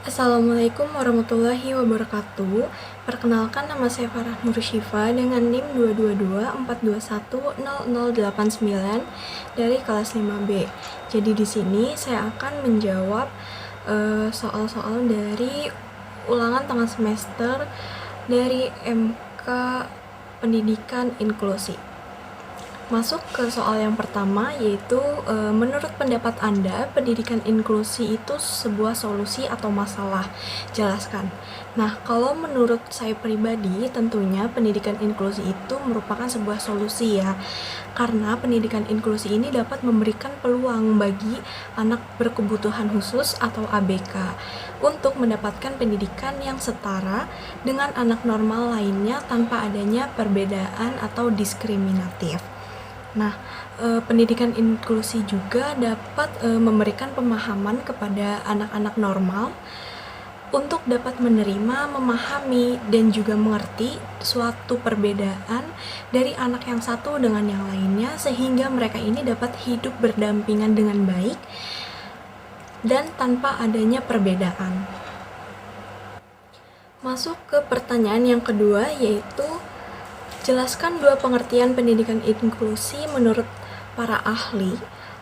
Assalamualaikum warahmatullahi wabarakatuh. Perkenalkan, nama saya Farah Nur Syifa dengan NIM 22242100089 dari kelas 5B. Jadi di sini saya akan menjawab soal-soal dari ulangan tengah semester dari MK Pendidikan Inklusi. Masuk ke soal yang pertama, yaitu menurut pendapat Anda, pendidikan inklusi itu sebuah solusi atau masalah? Jelaskan. Nah, kalau menurut saya pribadi, tentunya pendidikan inklusi itu merupakan sebuah solusi ya. Karena pendidikan inklusi ini dapat memberikan peluang bagi anak berkebutuhan khusus atau ABK untuk mendapatkan pendidikan yang setara dengan anak normal lainnya tanpa adanya perbedaan atau diskriminatif. Nah, pendidikan inklusi juga dapat memberikan pemahaman kepada anak-anak normal untuk dapat menerima, memahami, dan juga mengerti suatu perbedaan dari anak yang satu dengan yang lainnya, sehingga mereka ini dapat hidup berdampingan dengan baik dan tanpa adanya perbedaan. Masuk ke pertanyaan yang kedua, yaitu jelaskan dua pengertian pendidikan inklusi menurut para ahli,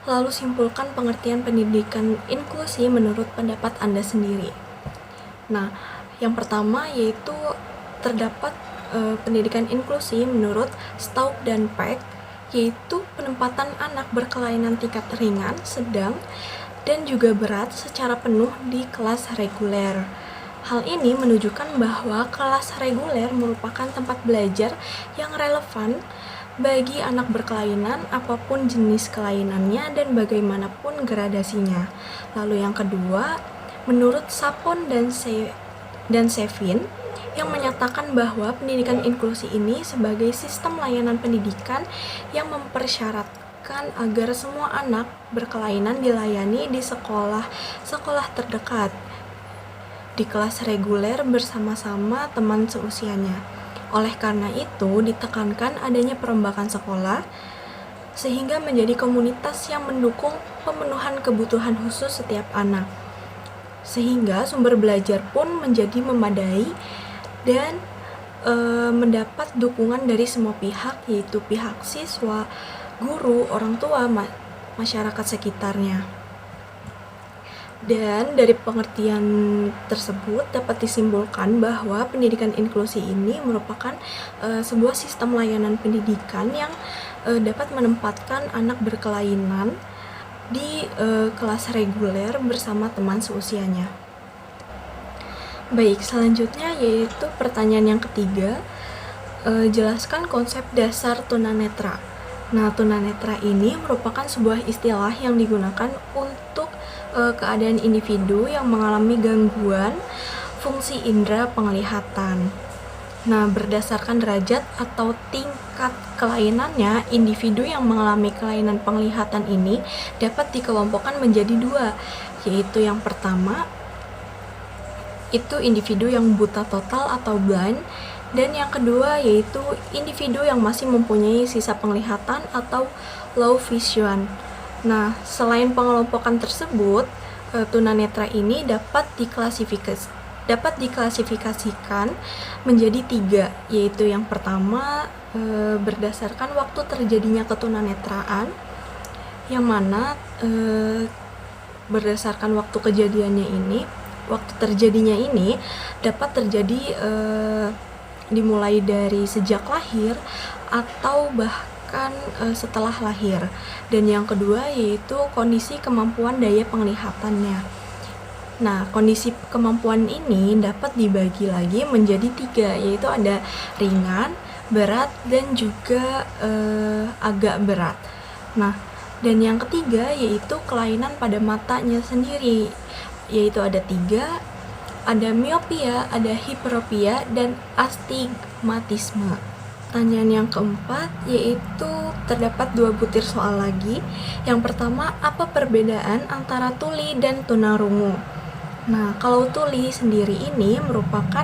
lalu simpulkan pengertian pendidikan inklusi menurut pendapat Anda sendiri. Nah, yang pertama yaitu terdapat pendidikan inklusi menurut Staudt dan Peck, yaitu penempatan anak berkelainan tingkat ringan, sedang, dan juga berat secara penuh di kelas reguler. Hal ini menunjukkan bahwa kelas reguler merupakan tempat belajar yang relevan bagi anak berkelainan apapun jenis kelainannya dan bagaimanapun gradasinya. Lalu yang kedua, menurut Sapon dan Sevin yang menyatakan bahwa pendidikan inklusi ini sebagai sistem layanan pendidikan yang mempersyaratkan agar semua anak berkelainan dilayani di sekolah terdekat di kelas reguler bersama-sama teman seusianya. Oleh karena itu, ditekankan adanya perombakan sekolah sehingga menjadi komunitas yang mendukung pemenuhan kebutuhan khusus setiap anak. Sehingga sumber belajar pun menjadi memadai dan mendapat dukungan dari semua pihak, yaitu pihak siswa, guru, orang tua, masyarakat sekitarnya. Dan dari pengertian tersebut dapat disimpulkan bahwa pendidikan inklusi ini merupakan sebuah sistem layanan pendidikan yang dapat menempatkan anak berkelainan di kelas reguler bersama teman seusianya. Baik, selanjutnya yaitu pertanyaan yang ketiga, jelaskan konsep dasar tunanetra. Nah, tunanetra ini merupakan sebuah istilah yang digunakan untuk keadaan individu yang mengalami gangguan fungsi indera penglihatan. Nah, berdasarkan derajat atau tingkat kelainannya, individu yang mengalami kelainan penglihatan ini dapat dikelompokkan menjadi dua, yaitu yang pertama itu individu yang buta total atau blind, dan yang kedua yaitu individu yang masih mempunyai sisa penglihatan atau low vision. Nah, selain pengelompokan tersebut, tunanetra ini dapat diklasifikasikan menjadi tiga, yaitu yang pertama berdasarkan waktu terjadinya ketunanetraan, yang mana berdasarkan waktu terjadinya ini dapat terjadi dimulai dari sejak lahir atau bahkan setelah lahir. Dan yang kedua yaitu kondisi kemampuan daya penglihatannya. Nah, kondisi kemampuan ini dapat dibagi lagi menjadi tiga, yaitu ada ringan, berat, dan juga agak berat. Nah, dan yang ketiga yaitu kelainan pada matanya sendiri, yaitu ada tiga, ada miopia, ada hiperopia, dan astigmatisme. Pertanyaan yang keempat yaitu terdapat dua butir soal lagi. Yang pertama, apa perbedaan antara tuli dan tunarungu? Nah, kalau tuli sendiri ini merupakan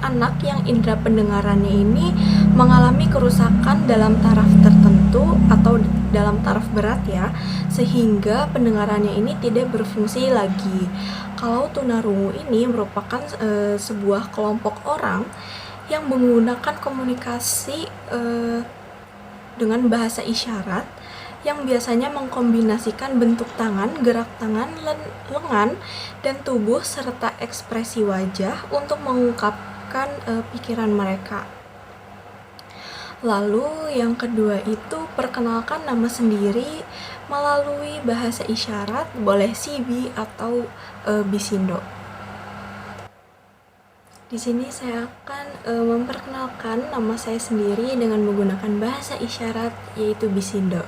anak yang indera pendengarannya ini mengalami kerusakan dalam taraf tertentu atau dalam taraf berat ya, sehingga pendengarannya ini tidak berfungsi lagi. Kalau tunarungu ini merupakan sebuah kelompok orang yang menggunakan komunikasi dengan bahasa isyarat yang biasanya mengkombinasikan bentuk tangan, gerak tangan, lengan, dan tubuh serta ekspresi wajah untuk mengungkapkan pikiran mereka. Lalu yang kedua itu perkenalkan nama sendiri melalui bahasa isyarat, boleh Sibi atau Bisindo. Di sini saya akan memperkenalkan nama saya sendiri dengan menggunakan bahasa isyarat, yaitu Bisindo.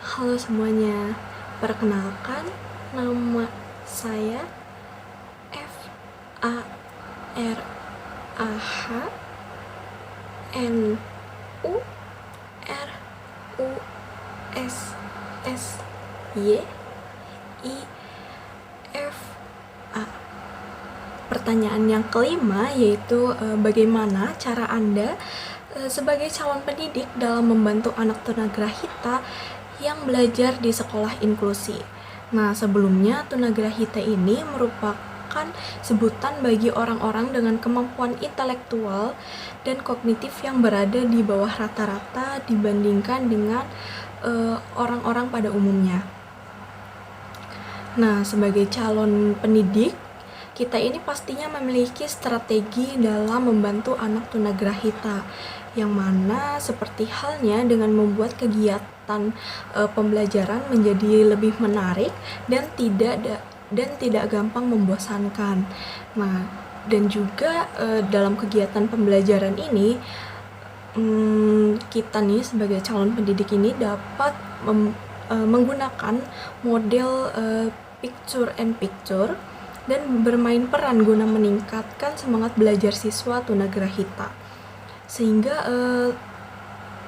Halo semuanya, perkenalkan nama saya FARNURUSSYIFA. Pertanyaan yang kelima yaitu bagaimana cara Anda sebagai calon pendidik dalam membantu anak tunagrahita yang belajar di sekolah inklusi. Nah, sebelumnya tunagrahita ini merupakan sebutan bagi orang-orang dengan kemampuan intelektual dan kognitif yang berada di bawah rata-rata dibandingkan dengan orang-orang pada umumnya. Nah, sebagai calon pendidik, kita ini pastinya memiliki strategi dalam membantu anak tunagrahita, yang mana seperti halnya dengan membuat kegiatan pembelajaran menjadi lebih menarik dan tidak gampang membosankan. Nah, dan juga dalam kegiatan pembelajaran ini kita nih sebagai calon pendidik ini dapat menggunakan model picture and picture dan bermain peran guna meningkatkan semangat belajar siswa tunagrahita, sehingga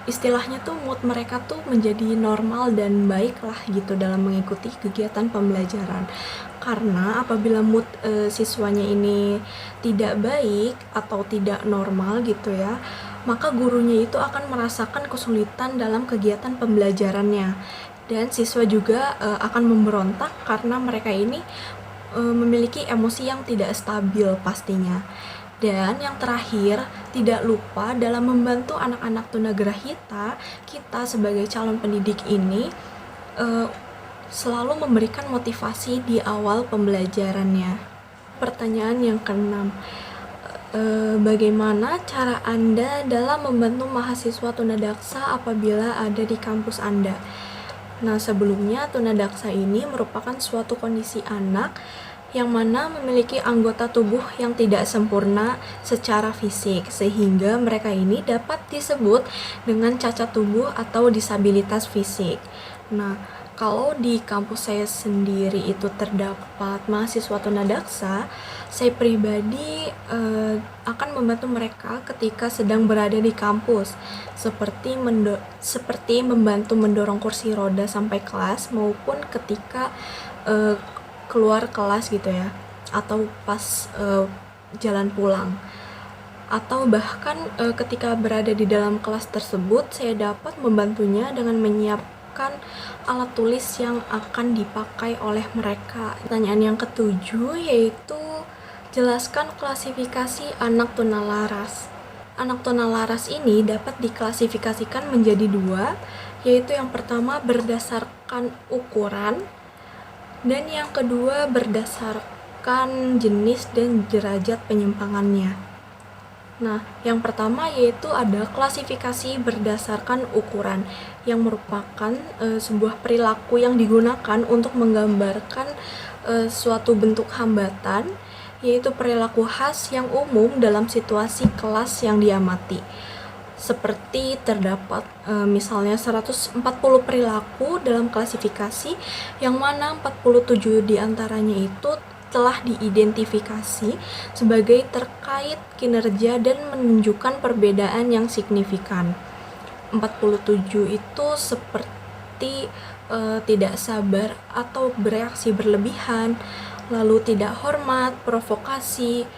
istilahnya tuh mood mereka tuh menjadi normal dan baik lah gitu dalam mengikuti kegiatan pembelajaran. Karena apabila mood siswanya ini tidak baik atau tidak normal gitu ya, maka gurunya itu akan merasakan kesulitan dalam kegiatan pembelajarannya, dan siswa juga akan memberontak karena mereka ini memiliki emosi yang tidak stabil pastinya. Dan yang terakhir, tidak lupa dalam membantu anak-anak tunagrahita, kita sebagai calon pendidik ini selalu memberikan motivasi di awal pembelajarannya. Pertanyaan yang keenam, bagaimana cara Anda dalam membantu mahasiswa tunadaksa apabila ada di kampus Anda? Nah, sebelumnya tunadaksa ini merupakan suatu kondisi anak yang mana memiliki anggota tubuh yang tidak sempurna secara fisik, sehingga mereka ini dapat disebut dengan cacat tubuh atau disabilitas fisik. Nah, kalau di kampus saya sendiri itu terdapat mahasiswa tunadaksa, saya pribadi akan membantu mereka ketika sedang berada di kampus, seperti membantu mendorong kursi roda sampai kelas, maupun ketika keluar kelas gitu ya, atau pas jalan pulang, atau bahkan ketika berada di dalam kelas tersebut, saya dapat membantunya dengan menyiapkan alat tulis yang akan dipakai oleh mereka. Pertanyaan yang ketujuh yaitu jelaskan klasifikasi anak tunalaras. Anak tunalaras ini dapat diklasifikasikan menjadi dua, yaitu yang pertama berdasarkan ukuran, dan yang kedua berdasarkan jenis dan derajat penyimpangannya. Nah, yang pertama yaitu ada klasifikasi berdasarkan ukuran, yang merupakan sebuah perilaku yang digunakan untuk menggambarkan suatu bentuk hambatan, yaitu perilaku khas yang umum dalam situasi kelas yang diamati. Seperti terdapat misalnya 140 perilaku dalam klasifikasi, yang mana 47 diantaranya itu telah diidentifikasi sebagai terkait kinerja dan menunjukkan perbedaan yang signifikan. 47 itu seperti tidak sabar atau bereaksi berlebihan, lalu tidak hormat, provokasi,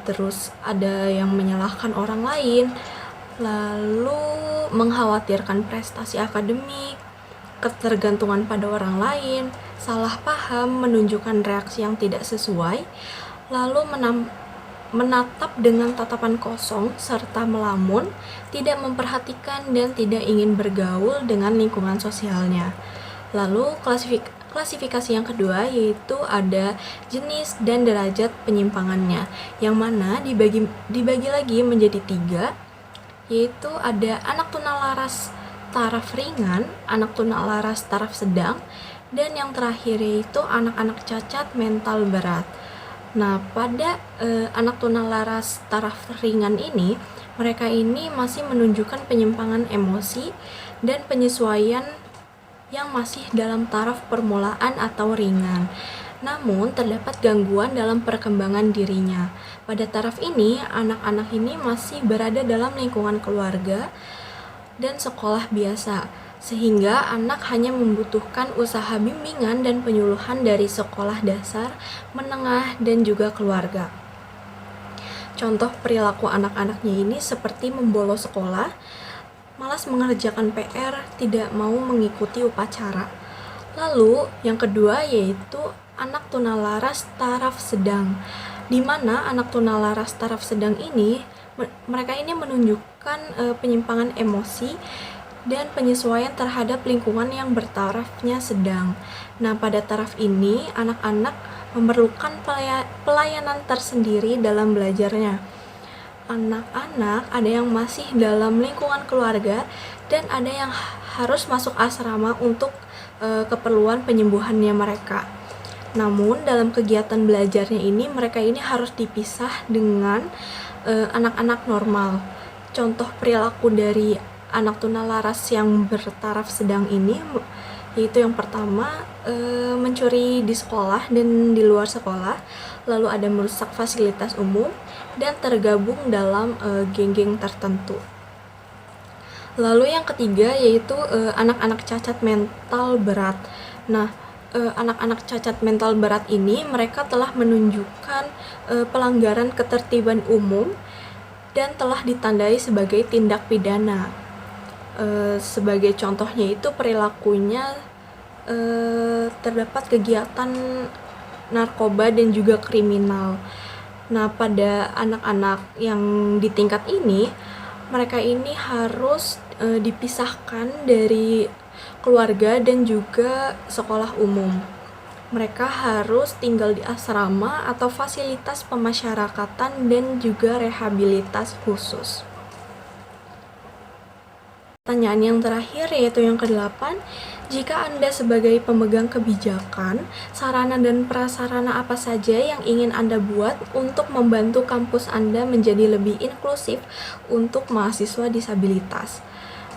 terus ada yang menyalahkan orang lain, lalu mengkhawatirkan prestasi akademik, ketergantungan pada orang lain, salah paham, menunjukkan reaksi yang tidak sesuai, lalu menatap dengan tatapan kosong serta melamun, tidak memperhatikan dan tidak ingin bergaul dengan lingkungan sosialnya. Lalu klasifikasi yang kedua yaitu ada jenis dan derajat penyimpangannya, yang mana dibagi lagi menjadi 3, yaitu ada anak tunalaras taraf ringan, anak tunalaras taraf sedang, dan yang terakhir yaitu anak-anak cacat mental berat. Nah, pada anak tunalaras taraf ringan ini, mereka ini masih menunjukkan penyimpangan emosi dan penyesuaian yang masih dalam taraf permulaan atau ringan. Namun, terdapat gangguan dalam perkembangan dirinya. Pada taraf ini, anak-anak ini masih berada dalam lingkungan keluarga dan sekolah biasa, sehingga anak hanya membutuhkan usaha bimbingan dan penyuluhan dari sekolah dasar, menengah, dan juga keluarga. Contoh perilaku anak-anaknya ini seperti membolos sekolah, malas mengerjakan PR, tidak mau mengikuti upacara. Lalu, yang kedua yaitu anak tunalaras taraf sedang, di mana anak tunalaras taraf sedang ini, mereka ini menunjukkan penyimpangan emosi dan penyesuaian terhadap lingkungan yang bertarafnya sedang. Nah, pada taraf ini, anak-anak memerlukan pelayanan tersendiri dalam belajarnya. Anak-anak ada yang masih dalam lingkungan keluarga dan ada yang harus masuk asrama untuk keperluan penyembuhannya mereka. Namun dalam kegiatan belajarnya ini mereka ini harus dipisah dengan anak-anak normal. Contoh perilaku dari anak tunalaras yang bertaraf sedang ini yaitu yang pertama mencuri di sekolah dan di luar sekolah, lalu ada merusak fasilitas umum dan tergabung dalam geng-geng tertentu. Lalu yang ketiga yaitu anak-anak cacat mental berat. Nah, anak-anak cacat mental berat ini mereka telah menunjukkan pelanggaran ketertiban umum dan telah ditandai sebagai tindak pidana. Sebagai contohnya itu perilakunya terdapat kegiatan narkoba dan juga kriminal. Nah, pada anak-anak yang di tingkat ini, mereka ini harus dipisahkan dari keluarga dan juga sekolah umum. Mereka harus tinggal di asrama atau fasilitas pemasyarakatan dan juga rehabilitas khusus. Pertanyaan yang terakhir yaitu yang ke-8, jika Anda sebagai pemegang kebijakan, sarana dan prasarana apa saja yang ingin Anda buat untuk membantu kampus Anda menjadi lebih inklusif untuk mahasiswa disabilitas?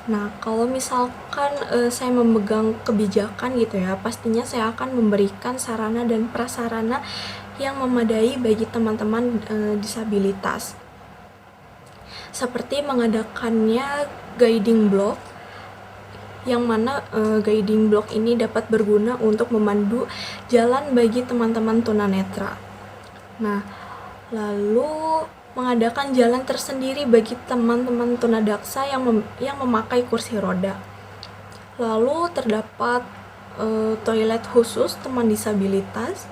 Nah, kalau misalkan saya memegang kebijakan gitu ya, pastinya saya akan memberikan sarana dan prasarana yang memadai bagi teman-teman disabilitas. Seperti mengadakannya guiding block, yang mana guiding block ini dapat berguna untuk memandu jalan bagi teman-teman tunanetra. Nah, lalu mengadakan jalan tersendiri bagi teman-teman tunadaksa yang memakai kursi roda. Lalu terdapat toilet khusus teman disabilitas,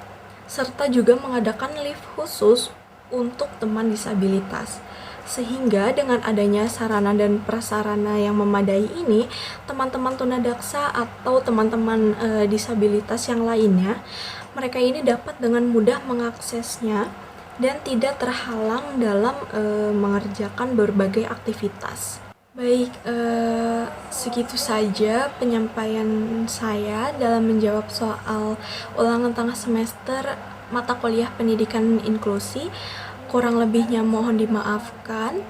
serta juga mengadakan lift khusus untuk teman disabilitas. Sehingga dengan adanya sarana dan prasarana yang memadai ini, teman-teman tunadaksa atau teman-teman disabilitas yang lainnya, mereka ini dapat dengan mudah mengaksesnya dan tidak terhalang dalam mengerjakan berbagai aktivitas. Baik, segitu saja penyampaian saya dalam menjawab soal ulangan tengah semester mata kuliah pendidikan inklusi. Kurang lebihnya mohon dimaafkan.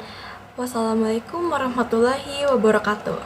Wassalamualaikum warahmatullahi wabarakatuh.